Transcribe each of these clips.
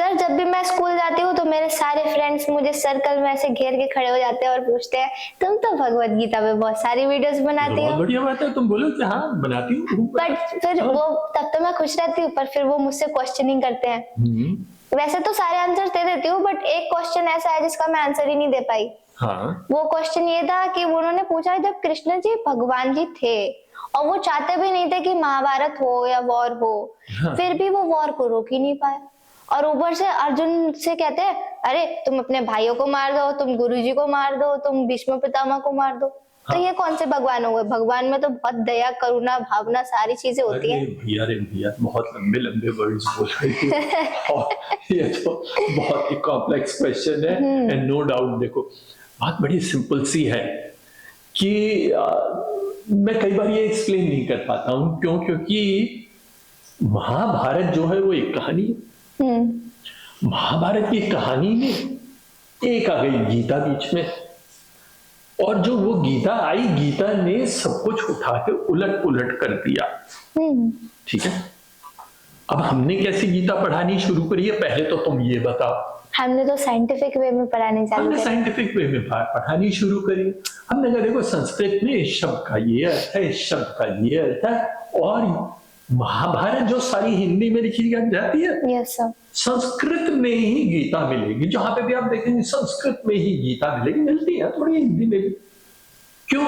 पर जब भी मैं स्कूल जाती हूँ तो मेरे सारे फ्रेंड्स मुझे सर्कल में ऐसे घेर के खड़े हो जाते हैं और पूछते हैं तुम तो भगवत गीता पे बहुत सारी वीडियोस बनाती बहुत हो। बढ़िया बात है, तुम बोलो कि हाँ बनाती हूँ। बट फिर वो तब तो मैं खुश रहती हूँ, पर फिर वो मुझसे क्वेश्चनिंग करते हैं। वैसे तो सारे आंसर दे देती हूँ, बट एक क्वेश्चन ऐसा है जिसका मैं आंसर ही नहीं दे पाई। हाँ वो क्वेश्चन ये था कि उन्होंने पूछा जब कृष्ण जी भगवान जी थे और वो चाहते भी नहीं थे कि महाभारत हो या वॉर हो, हाँ। फिर भी वो वॉर को रोक ही नहीं पाए। और ऊपर से अर्जुन से कहते हैं अरे तुम अपने भाइयों को मार दो, तुम गुरुजी को मार दो, तुम भीष्म पितामह को मार दो। तो हाँ। ये कौन से भगवान हो गए? भगवान में तो बहुत दया, करुणा, भावना, सारी चीजें होती है। रे भैया बहुत लंबे लंबे वर्ड्स बोल रही हो। और ये तो बहुत ही कॉम्प्लेक्स क्वेश्चन है। एंड नो डाउट देखो बात बड़ी सिंपल सी है कि मैं कई बार ये एक्सप्लेन नहीं कर पाता हूँ क्यों, क्योंकि महाभारत जो है वो एक कहानी है। महाभारत की कहानी में एक आ गई गीता बीच में, और जो वो गीता आई, गीता ने सब कुछ उठा के उलट पुलट कर दिया। ठीक है, अब हमने कैसे गीता पढ़ानी शुरू करी है पहले तो तुम ये बताओ। हमने तो साइंटिफिक वे में पढ़ाने चालू हमने साइंटिफिक वे में पढ़ानी शुरू करी। हमने कहा देखो संस्कृत में इस शब्द का ये अर्थ है, इस शब्द का ये अर्थ है, और महाभारत जो सारी हिंदी में लिखी जाती है, यस सर, संस्कृत में ही गीता मिलेगी। जहां पे भी आप देखेंगे संस्कृत में ही गीता मिलेगी, मिलती है थोड़ी हिंदी में भी। क्यों?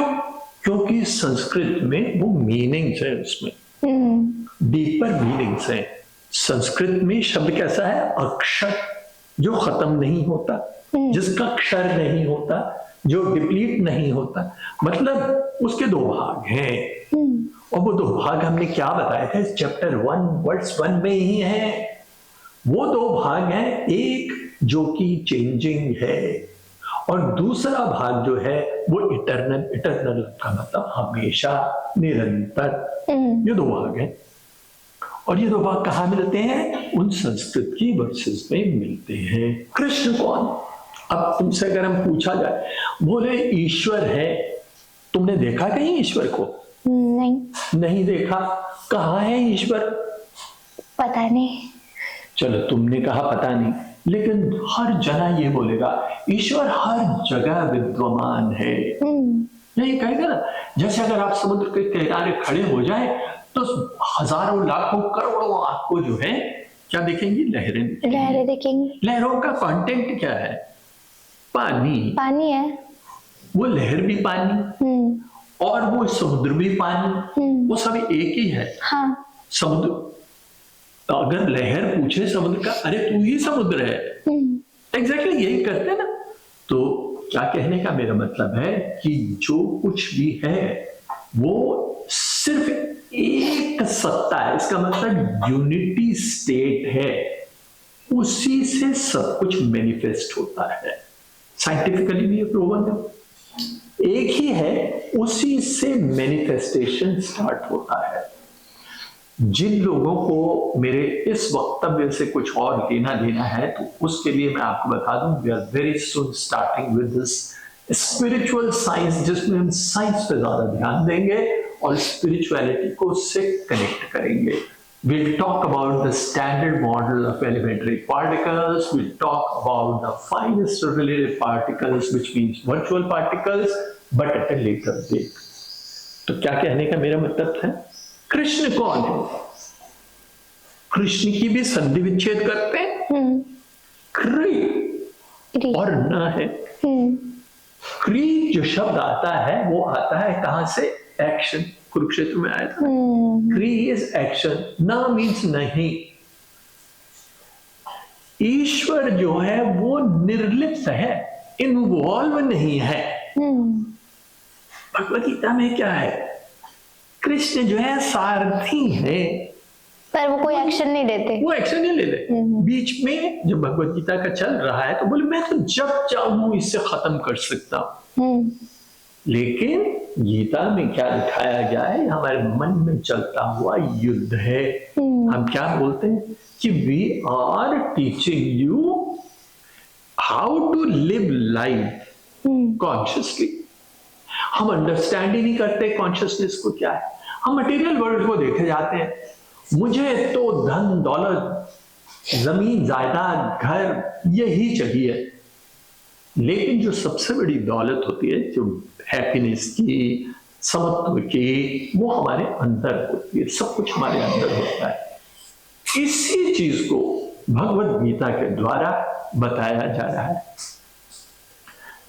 क्योंकि संस्कृत में वो मीनिंग्स है, उसमें डीपर मीनिंग्स है। संस्कृत में शब्द कैसा है? अक्षर, जो खत्म नहीं होता, जिसका क्षर नहीं होता, जो डिप्लीट नहीं होता। मतलब उसके दो भाग हैं, और वो दो भाग हमने क्या बताया था चैप्टर 1 वर्स 1 में ही है। वो दो भाग हैं, एक जो कि चेंजिंग है और दूसरा भाग जो है वो इटर्नल। इटर्नल का मतलब हमेशा, निरंतर। ये दो भाग हैं, और ये दो भाग कहाँ मिलते हैं? उन संस्कृत की वर्सेस में मिलते हैं। कृष्ण कौन? अब तुमसे अगर हम पूछा जाए, बोले ईश्वर है, तुमने देखा कहीं ईश्वर को? नहीं देखा। कहाँ है ईश्वर? पता नहीं। चलो तुमने कहा पता नहीं, लेकिन हर जना ये बोलेगा ईश्वर हर जगह विद्यमान है। यही कहेगा ना। जैसे अगर आप समुद्र के किनारे खड़े हो जाए तो हजारों लाखों करोड़ों आपको जो है क्या दिखेंगी? लहरें दिखेंगी। लहरों का कंटेंट क्या है? पानी है। वो लहर भी पानी, और वो समुद्र भी पानी, वो सब एक ही है। हाँ। समुद्र, तो अगर लहर पूछे समुद्र का, अरे तू ही समुद्र है, एग्जैक्टली यही करते हैं ना। तो क्या कहने का मेरा मतलब है कि जो कुछ भी है वो सिर्फ एक सत्ता है, इसका मतलब यूनिटी स्टेट है, उसी से सब कुछ मैनिफेस्ट होता है। साइंटिफिकली भी प्रूवन है, एक ही है, उसी से मैनिफेस्टेशन स्टार्ट होता है। जिन लोगों को मेरे इस वक्तव्य से कुछ और लेना देना है तो उसके लिए मैं आपको बता दूं, we are very soon starting with this spiritual science, जिसमें हम साइंस पे ज्यादा ध्यान देंगे और स्पिरिचुअलिटी को उससे कनेक्ट करेंगे। We'll talk about the standard model of elementary particles. We'll talk about the finest related particles, which means virtual particles, but at a later date. तो क्या कहने का मेरा मतलब है? कृष्ण कौन है? कृष्ण की भी संधि विच्छेद करते हैं। क्री और न है। क्री जो शब्द आता है वो आता है कहां से? एक्शन। कुरुक्षेत्र में आया था। क्री इज एक्शन, ना मीन्स नहीं। ईश्वर जो है वो निर्लिप्त है, इन्वॉल्व नहीं है। भगवद गीता में क्या है? कृष्ण जो है सारथी है, पर वो कोई एक्शन नहीं लेते। वो एक्शन नहीं लेते। बीच में जब भगवद गीता का चल रहा है तो बोले मैं तो जब चाहूं इससे खत्म कर सकता हूं। लेकिन गीता में क्या दिखाया गया है? हमारे मन में चलता हुआ युद्ध है। हम क्या बोलते हैं कि we are teaching you how to live life consciously. हम अंडरस्टैंड ही नहीं करते कॉन्शियसनेस को क्या है। हम मटेरियल वर्ल्ड को देखे जाते हैं, मुझे तो धन दौलत जमीन, जायदाद, घर यही चाहिए, लेकिन जो सबसे बड़ी दौलत होती है, जो हैप्पीनेस की, समत्व की, वो हमारे अंदर होती है। सब कुछ हमारे अंदर होता है। इसी चीज को भगवत गीता के द्वारा बताया जा रहा है।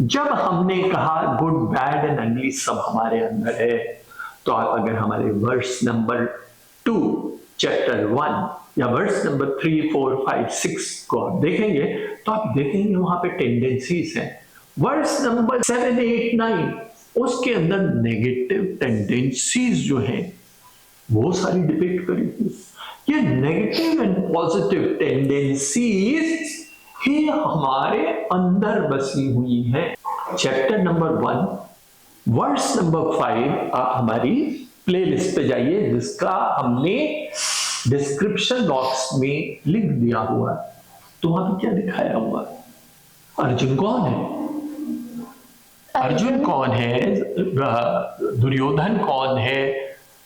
जब हमने कहा गुड, बैड एंड अगली सब हमारे अंदर है, तो आप अगर हमारे वर्स नंबर 2 चैप्टर 1 या वर्स नंबर 3, 4, 5, 6 को आप देखेंगे तो आप देखेंगे वहां पे टेंडेंसीज हैं। वर्स नंबर 7, 8, 9 उसके अंदर नेगेटिव टेंडेंसीज जो हैं वो सारी डिपिक्ट करी थी। ये नेगेटिव एंड पॉजिटिव टेंडेंसीज ही हमारे अंदर बसी हुई हैं। चैप्टर नंबर 1 वर्स नंबर 5 आप हमारी प्लेलिस्ट पे जाइए, जिसका हमने डिस्क्रिप्शन बॉक्स में लिंक दिया हुआ है। तो वहां पे क्या दिखाया हुआ है? अर्जुन कौन है? अर्जुन कौन है? दुर्योधन कौन है?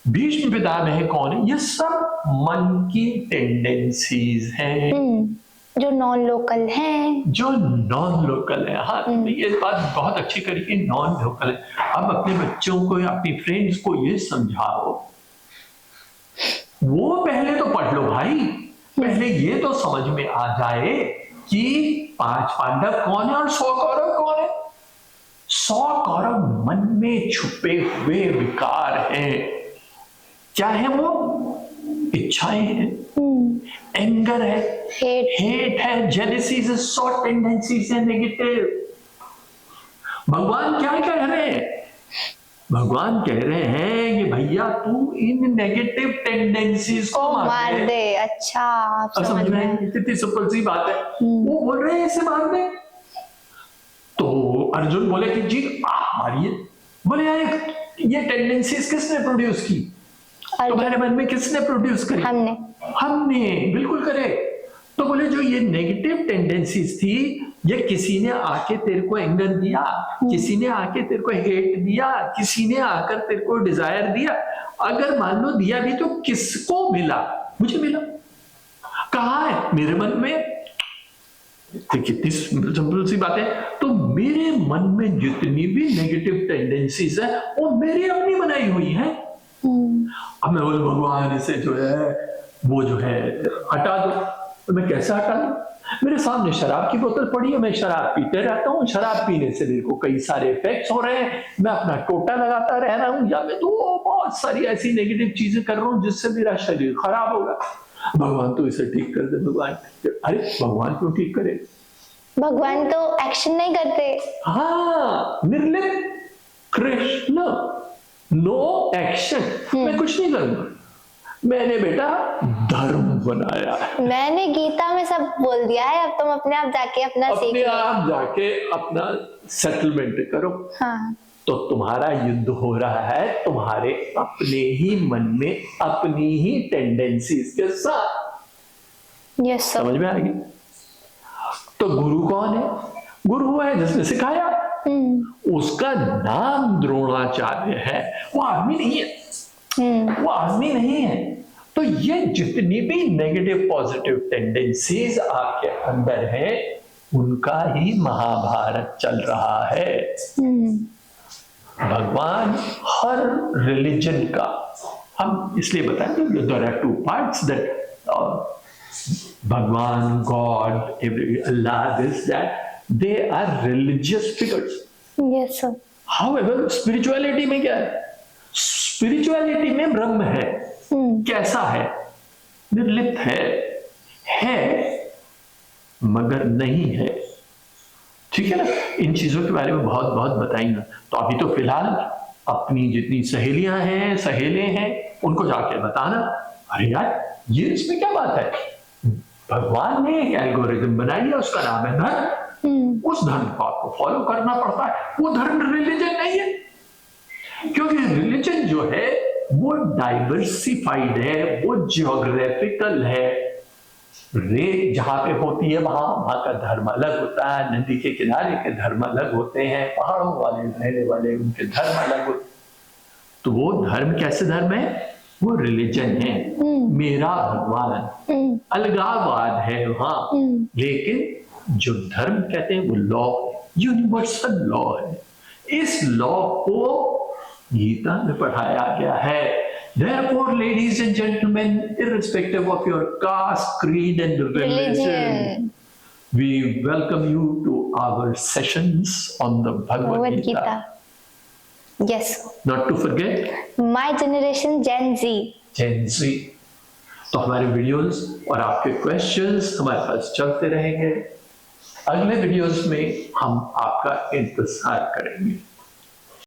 भीष्म पितामह कौन है? ये सब मन की टेंडेंसीज हैं, जो नॉन लोकल हैं। जो नॉन लोकल है। हाँ, ये बात बहुत अच्छी करी कि नॉन लोकल है। अब अपने बच्चों को या अपनी फ्रेंड्स को ये समझाओ, वो पहले तो पढ़ लो भाई, पहले ये तो समझ में आ जाए कि 5 पांडव कौन है और 100 कौरव कौन है। 100 कौरव मन में छुपे हुए विकार हैं। क्या है वो? इच्छाएं हैं, एंगर है, हेट है, जेलसी से, सॉर्ट टेंडेंसीज है नेगेटिव। भगवान क्या कह रहे हैं? भगवान कह रहे हैं कि भैया तू इन नेगेटिव टेंडेंसीज को मार दे। अच्छा, आप समझ रहे हैं? कितनी सिंपल सी बात है। वो बोल रहे हैं इसे मार दे, तो अर्जुन बोले कि जी आप मारिए। बोले यार ये टेंडेंसीज किसने प्रोड्यूस की? तुम्हारे मन में किसने प्रोड्यूस करी? हमने बिल्कुल करे। तो बोले जो ये नेगेटिव टेंडेंसीज थी, ये किसी ने आके तेरे को एंगर दिया, किसी ने आके तेरे को हेट दिया, किसी ने आकर तेरे को डिजायर दिया। अगर मान लो दिया भी तो किसको मिला? मुझे मिला। कहाँ है? मेरे मन में। कितनी सिंपल सी बात है। तो मेरे मन में जितनी भी नेगेटिव टेंडेंसीज है वो मेरी अपनी बनाई हुई है। अब मैं बोलूं भगवान इसे जो है वो जो है हटा दो, तो मैं कैसे हटा दूं? मेरे सामने शराब की बोतल पड़ी है, मैं शराब पीते रहता हूँ, शराब पीने से मेरे को कई सारे इफेक्ट्स हो रहे हैं, मैं अपना टोटा लगाता रह रहा हूँ, या मैं तो बहुत सारी ऐसी नेगेटिव चीजें कर रहा हूँ जिससे मेरा शरीर खराब होगा। भगवान तो इसे ठीक कर दे। भगवान, अरे भगवान क्यों ठीक करे? भगवान तो एक्शन नहीं करते। हाँ, निर्लिप्त कृष्ण, नो एक्शन। मैं कुछ नहीं करूंगा, मैंने बेटा धर्म बनाया है। मैंने गीता में सब बोल दिया है, अब तुम अपने आप जाके अपना सीख लो। अपने आप जाके अपना सेटलमेंट करो। हाँ। तो तुम्हारा युद्ध हो रहा है तुम्हारे अपने ही मन में, अपनी ही टेंडेंसीज के साथ। Yes sir. समझ में आ गई? तो गुरु कौन है? गुरु है जिसने सिखाया, उसका नाम द्रोणाचार्य है। वो आदमी नहीं है, वो आदमी नहीं है। तो ये जितनी भी नेगेटिव पॉजिटिव टेंडेंसीज आपके अंदर है, उनका ही महाभारत चल रहा है। भगवान हर रिलीजन का, हम इसलिए बताएंगे देयर आर 2 पार्ट्स, दैट भगवान, God, Allah, this that, they are religious figures. Yes sir. However, spirituality में क्या है? Spirituality में ब्रह्म है। कैसा है? निर्लिप्त है मगर नहीं है। ठीक है ना? इन चीजों के बारे में बहुत बहुत बताएंगे। तो अभी तो फिलहाल अपनी जितनी सहेलियां हैं, सहेले हैं, उनको जाके बताना, अरे यार ये इसमें क्या बात है? भगवान ने एक एल्गोरिथम बनाई है, उसका नाम है धर्म। उस धर्म को आपको फॉलो करना पड़ता है। वो धर्म रिलीजन नहीं है, क्योंकि रिलीजन जो है वो डाइवर्सिफाइड है, वो जियोग्राफिकल है। रेत जहां पे होती है वहां का धर्म अलग होता है, नदी के किनारे के धर्म अलग होते हैं, पहाड़ों वाले रहने वाले उनके धर्म अलग होते हैं। तो वो धर्म कैसे धर्म है? वो रिलीजन है, मेरा भगवान, अलगाववाद है वहां। लेकिन जो धर्म कहते हैं वो लॉ, यूनिवर्सल लॉ है। इस लॉ को गीता में पढ़ाया गया है। Therefore, ladies and gentlemen, irrespective of your caste, creed, and religion, we welcome you to our sessions on the Bhagavad Gita. Yes. Not to forget, My generation Gen Z. Gen Z. तो हमारे videos और आपके questions हमारे पास चलते रहेंगे। अगले videos में हम आपका इंतजार करेंगे।